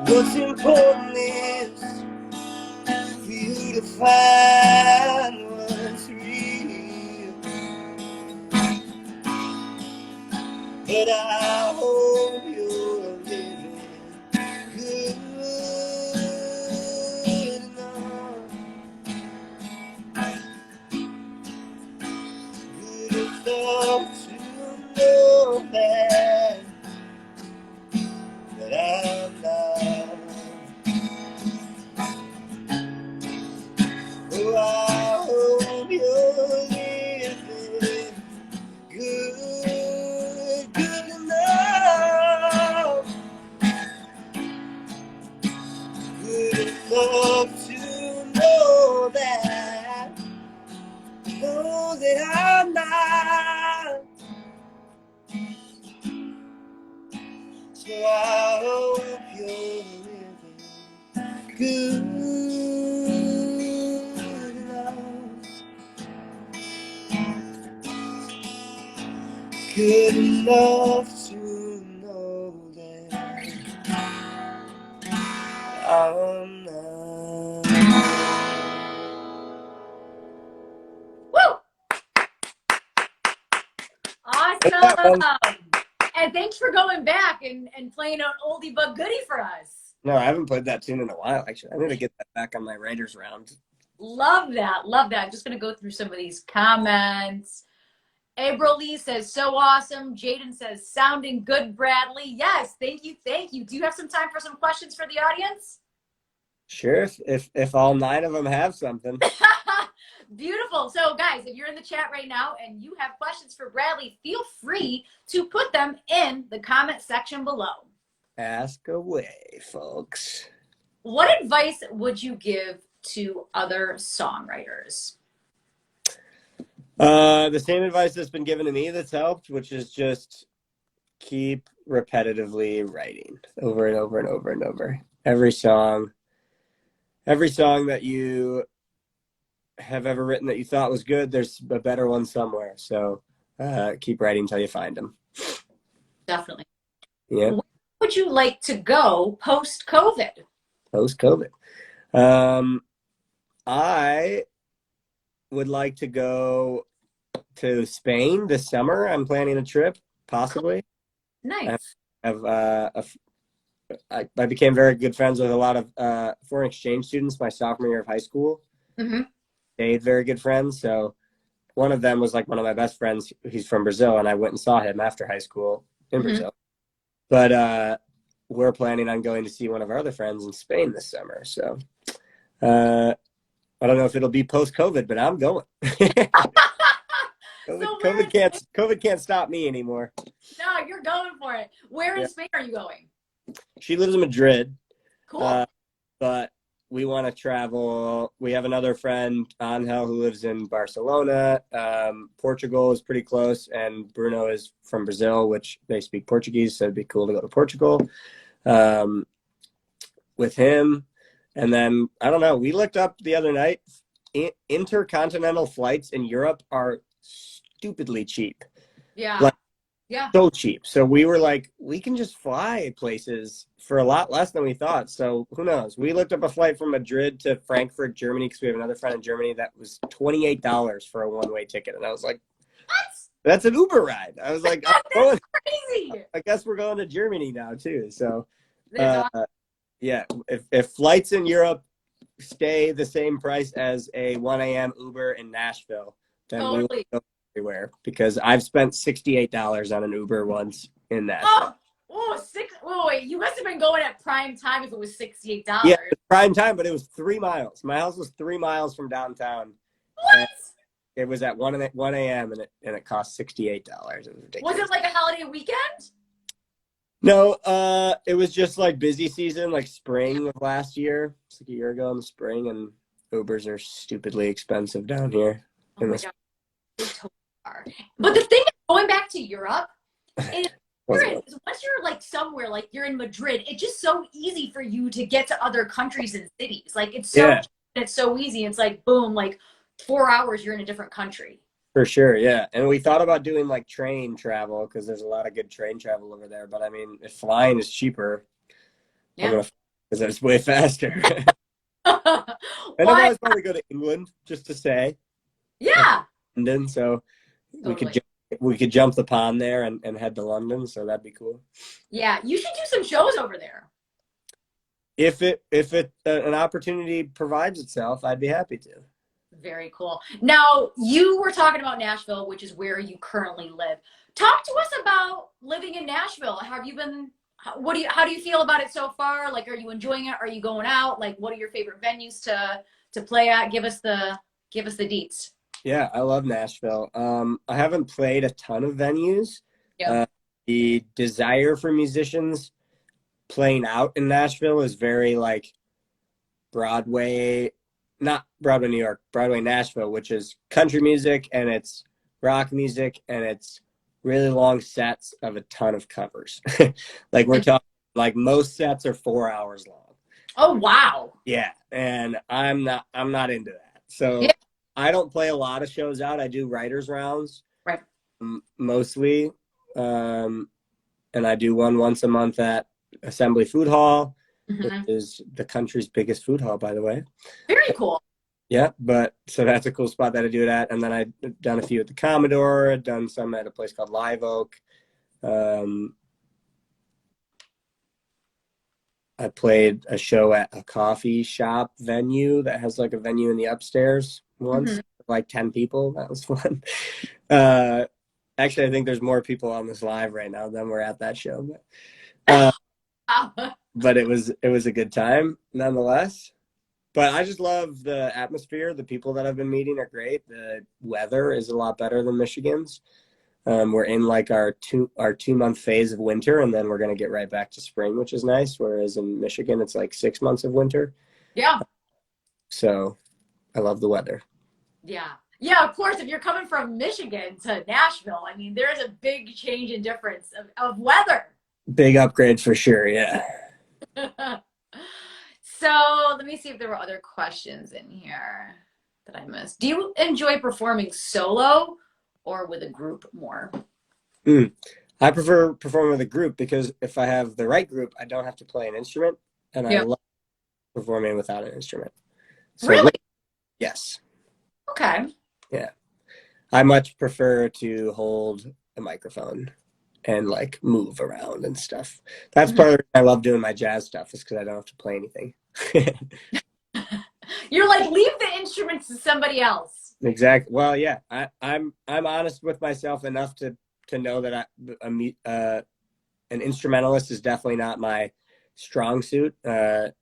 What's important is for you to find what's real. But I hope you're living good enough, good enough to know that I'm not. Oh, I hope you're living good enough, good enough to know that I'm not. So I hope you're living good enough, good enough to know that I'm not. Woo! Awesome. And thanks for going back and playing an oldie but goodie for us. No, I haven't played that tune in a while, actually. I need to get that back on my writer's round. Love that. Love that. I'm just going to go through some of these comments. April Lee says, so awesome. Jaden says, sounding good, Bradley. Yes, thank you. Thank you. Do you have some time for some questions for the audience? Sure, if all 9 of them have something. Beautiful. So guys, if you're in the chat right now and you have questions for Bradley, feel free to put them in the comment section below. Ask away, folks. What advice would you give to other songwriters? The same advice that's been given to me that's helped, which is just keep repetitively writing over and over and over and over. Every song that you have ever written that you thought was good, there's a better one somewhere. So keep writing until you find them. Definitely. Yeah. Where would you like to go post-COVID? Post-COVID. I would like to go to Spain this summer. I'm planning a trip, possibly. Nice. I became very good friends with a lot of foreign exchange students my sophomore year of high school. Mm-hmm. Stayed very good friends. So one of them was like one of my best friends. He's from Brazil, and I went and saw him after high school in Brazil. But we're planning on going to see one of our other friends in Spain this summer. So I don't know if it'll be post-COVID, but I'm going. COVID can't stop me anymore. No, you're going for it. Where in Spain are you going? She lives in Madrid. Cool. But we want to travel. We have another friend, Angel, who lives in Barcelona. Portugal is pretty close, and Bruno is from Brazil, which they speak Portuguese, so it'd be cool to go to Portugal with him. And then, I don't know, we looked up the other night, intercontinental flights in Europe are stupidly cheap. Yeah. Like, yeah. So cheap. So we were like, we can just fly places for a lot less than we thought. So who knows? We looked up a flight from Madrid to Frankfurt, Germany, because we have another friend in Germany that was $28 for a one-way ticket. And I was like, what? That's an Uber ride. I was like, that's crazy. I guess we're going to Germany now too. So awesome. Yeah, if flights in Europe stay the same price as a 1 a.m. Uber in Nashville, then we will go everywhere, because I've spent $68 on an Uber once in Nashville. Wait, you must have been going at prime time if it was $68. Yeah, it was prime time, but it was 3 miles. My house was 3 miles from downtown. What? It was at 1 a.m. and it cost $68. It was ridiculous. Was it like a holiday weekend? No, it was just like busy season, like spring of last year. It's like a year ago in the spring, and Ubers are stupidly expensive down here. Oh my God. They totally are. But the thing is, going back to Europe, is once you're like somewhere, like you're in Madrid, it's just so easy for you to get to other countries and cities. Like it's so it's so easy. It's like, boom, like 4 hours, you're in a different country. For sure, yeah. And we thought about doing like train travel because there's a lot of good train travel over there. But I mean, if flying is cheaper, I'm Yeah. gonna because it's way faster. And I've Why? always wanted to go to England just to say Yeah. London, so Totally. we could jump the pond there and head to London. So that'd be cool. Yeah. You should do some shows over there. If an opportunity provides itself, I'd be happy to. Very cool. Now, you were talking about Nashville, which is where you currently live. Talk to us about living in Nashville. Have you been, how do you feel about it so far? Like, are you enjoying it? Are you going out? Like, what are your favorite venues to play at? Give us the deets. Yeah, I love Nashville. I haven't played a ton of venues. Yeah. The desire for musicians playing out in Nashville is very like Broadway, not Broadway, New York, Broadway, Nashville, which is country music and it's rock music and it's really long sets of a ton of covers. Like we're talking, like most sets are 4 hours long. Oh, wow. Yeah, and I'm not into that. So Yeah. I don't play a lot of shows out. I do writers rounds, Right. mostly, and I do one once a month at Assembly Food Hall, which is the country's biggest food hall, by the way. Very cool. Yeah, but so that's a cool spot that I do it at. And then I've done a few at the Commodore, I've done some at a place called Live Oak. I played a show at a coffee shop venue that has like a venue in the upstairs once, like 10 people. That was fun. Actually, I think there's more people on this live right now than were at that show. But it was a good time nonetheless. But I just love the atmosphere. The people that I've been meeting are great. The weather is a lot better than Michigan's. We're in like our 2-month phase of winter, and then we're going to get right back to spring, which is nice. Whereas in Michigan, it's like 6 months of winter. Yeah. So I love the weather. Yeah. Yeah, of course, if you're coming from Michigan to Nashville, I mean, there is a big change in difference of weather. Big upgrade for sure, yeah. So let me see if there were other questions in here that I missed. Do you enjoy performing solo or with a group more? I prefer performing with a group because if I have the right group, I don't have to play an instrument, and I love performing without an instrument. So, really? Yes. Okay. Yeah. I much prefer to hold a microphone and like move around and stuff. That's part of it. I love doing my jazz stuff is because I don't have to play anything. You're like, leave the instruments to somebody else. Exactly. Well, yeah, I'm honest with myself enough to know that an instrumentalist is definitely not my strong suit. I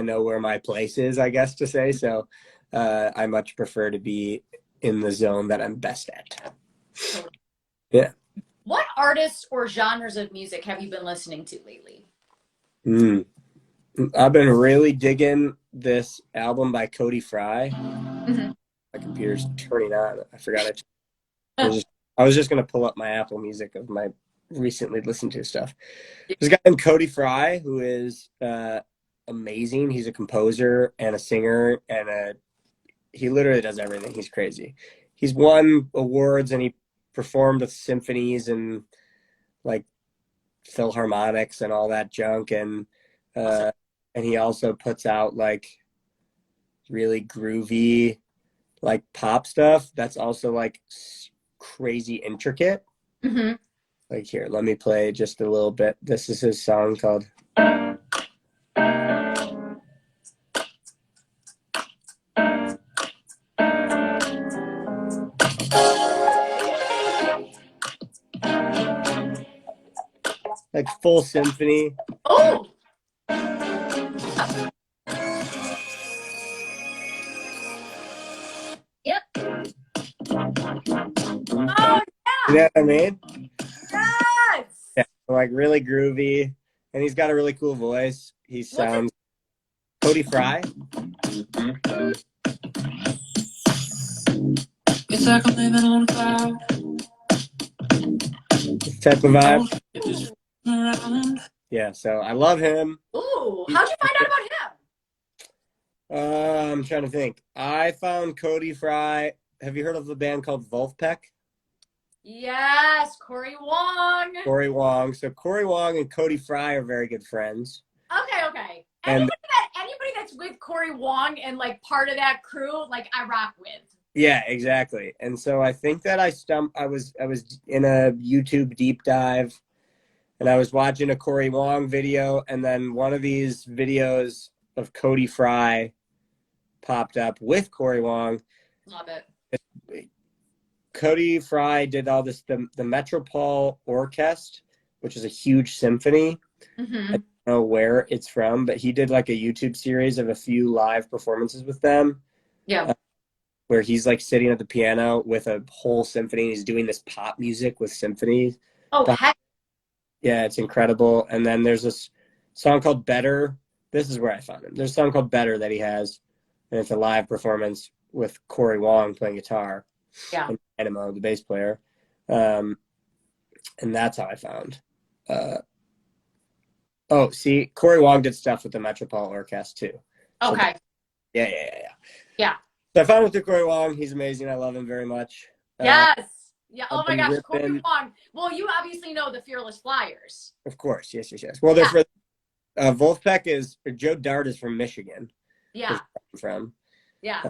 know where my place is, I guess to say. So I much prefer to be in the zone that I'm best at. Yeah. What artists or genres of music have you been listening to lately? I've been really digging this album by Cody Frye. My computer's turning on. I forgot it. I was just going to pull up my Apple Music of my recently listened to stuff. There's a guy named Cody Frye who is amazing. He's a composer and a singer, and he literally does everything. He's crazy. He's won awards and he performed with symphonies and like philharmonics and all that junk, and he also puts out like really groovy like pop stuff that's also like crazy intricate. Like here, let me play just a little bit. This is his song called like full symphony. Oh, yep. Oh, You know what I mean? yes. Yeah, like really groovy, and he's got a really cool voice. He sounds Cody Frye. It's like I'm living on a cloud. Type of vibe. Just around. Yeah, so I love him. Ooh, how'd you find out about him? I'm trying to think. I found Cody Frye. Have you heard of the band called Wolfpack? Yes, Corey Wong. Corey Wong. So Corey Wong and Cody Frye are very good friends. Okay. And Anybody that's with Corey Wong and like part of that crew, like I rock with. yeah, exactly. And so I think that I was in a YouTube deep dive and I was watching a Corey Wong video, and then one of these videos of Cody Frye popped up with Corey Wong. Love it. Cody Frye did all this, the Metropole Orchestra, which is a huge symphony. Mm-hmm. I don't know where it's from, but he did like a YouTube series of a few live performances with them. Yeah. Where he's like sitting at the piano with a whole symphony. He's doing this pop music with symphonies. Oh, heck. Yeah, it's incredible. And then there's this song called Better. This is where I found him. There's a song called Better that he has, and it's a live performance with Corey Wong playing guitar. Yeah. And Dynamo, the bass player. And that's how I found. See, Corey Wong did stuff with the Metropole Orchestra too. Okay. So, yeah. Yeah. So I found with Corey Wong. He's amazing. I love him very much. Yes. Yeah. Oh I've my been gosh, Corey ripping- Wong. Well, you obviously know the Fearless Flyers. Of course, yes. Well, they're from Wolfpack Joe Dart is from Michigan. Yeah. From. Yeah.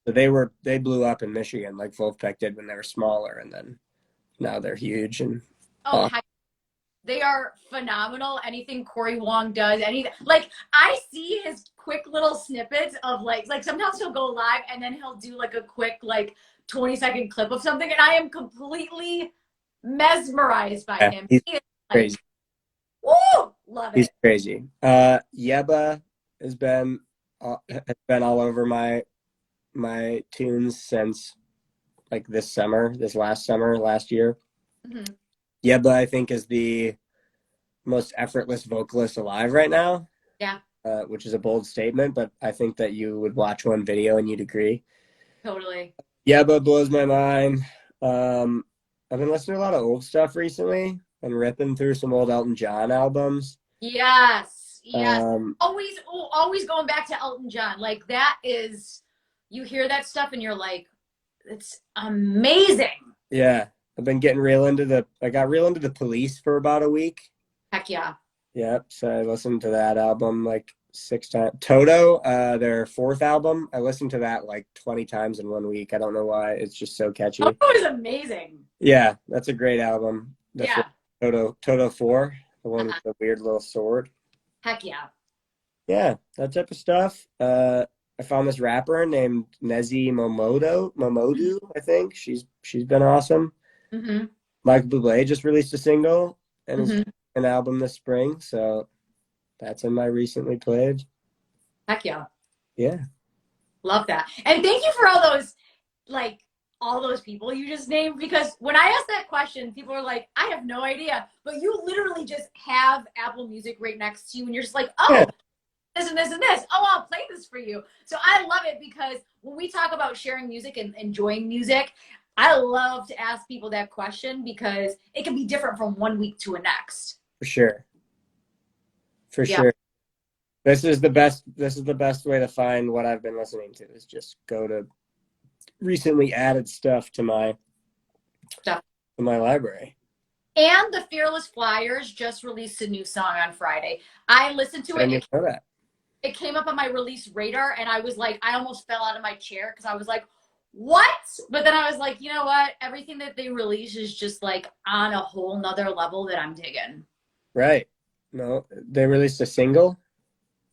So they blew up in Michigan like Wolfpack did when they were smaller, and then now they're huge and they are phenomenal. Anything Corey Wong does, like I see his quick little snippets of like sometimes he'll go live and then he'll do like a quick like 20-second clip of something, and I am completely mesmerized by him. He's He is crazy. Woo! Love it. He's crazy. Yeba has been all over my tunes since like last year. Mm-hmm. Yeba, I think, is the most effortless vocalist alive right now. Yeah. Which is a bold statement, but I think that you would watch one video and you'd agree. Totally. Yeba blows my mind. I've been listening to a lot of old stuff recently and ripping through some old Elton John albums. Yes. Always going back to Elton John. Like that is, you hear that stuff and you're like, it's amazing. Yeah. I've been getting I got real into the Police for about a week. Heck yeah. Yep. So I listened to that album like 6 times. Toto, their 4th album, I listened to that like 20 times in 1 week. I don't know why. It's just so catchy. Oh, it was amazing. Yeah, that's a great album. Toto 4, the one with the weird little sword. Heck yeah. Yeah, that type of stuff. I found this rapper named Nezzy Momodu, I think. She's been awesome. Mm-hmm. Michael Bublé just released a single and Mm-hmm. an album this spring, so that's in my recently played. Heck yeah. Yeah. Love that. And thank you for all those people you just named, because when I asked that question, people were like, I have no idea. But you literally just have Apple Music right next to you and you're just like, oh, this and this and this. Oh, I'll play this for you. So I love it, because when we talk about sharing music and enjoying music, I love to ask people that question because it can be different from 1 week to the next. For sure. Sure. This is the best way to find what I've been listening to, is just go to recently added stuff to my library. And the Fearless Flyers just released a new song on Friday. I listened to it. I didn't know that. It came up on my release radar, and I was like, I almost fell out of my chair because I was like, what? But then I was like, you know what? Everything that they release is just like on a whole nother level that I'm digging. Right. No, they released a single.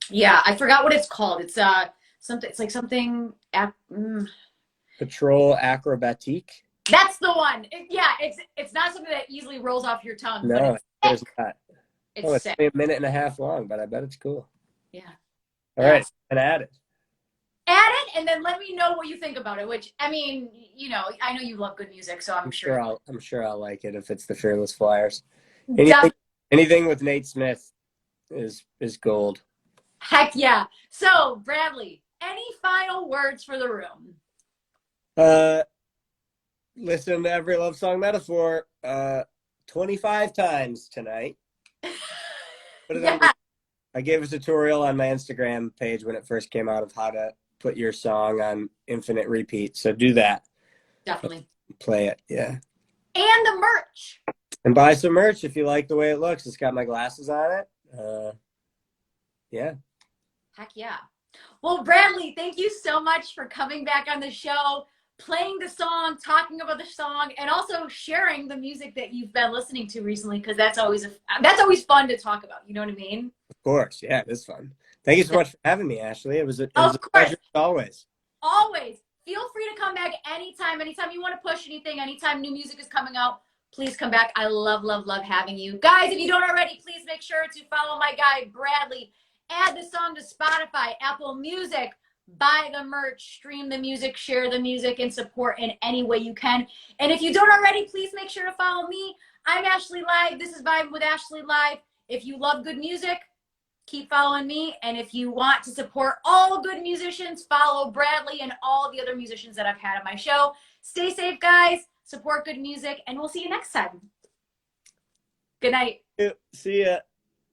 Yeah, I forgot what it's called. It's something. It's like something. Patrol Acrobatique. That's the one. It's not something that easily rolls off your tongue. No, but it's not. It's sick. Only a minute and a half long, but I bet it's cool. Yeah. All right, and add it. Add it, and then let me know what you think about it. Which, I mean, I know you love good music, so I'm sure I'll like it if it's the Fearless Flyers. Anything with Nate Smith is gold. Heck yeah. So, Bradley, any final words for the room? Listen to every love song metaphor 25 times tonight. Put it I gave a tutorial on my Instagram page when it first came out of how to put your song on infinite repeat. So do that. Definitely. Play it. Yeah. And the merch. And buy some merch if you like the way it looks. It's got my glasses on it. Yeah. Heck yeah. Well, Bradley, thank you so much for coming back on the show, playing the song, talking about the song, and also sharing the music that you've been listening to recently, because that's always fun to talk about. You know what I mean? Of course. Yeah, it is fun. Thank you so much for having me, Ashley. It was a Of pleasure course. as always. Always. Feel free to come back anytime you want to push anything, anytime new music is coming out. Please come back. I love, love, love having you. Guys, if you don't already, please make sure to follow my guy, Bradley. Add the song to Spotify, Apple Music. Buy the merch, stream the music, share the music, and support in any way you can. And if you don't already, please make sure to follow me. I'm Ashley Live. This is Vibin with Ashley Live. If you love good music, keep following me. And if you want to support all good musicians, follow Bradley and all the other musicians that I've had on my show. Stay safe, guys. Support good music, and we'll see you next time. Good night. See ya.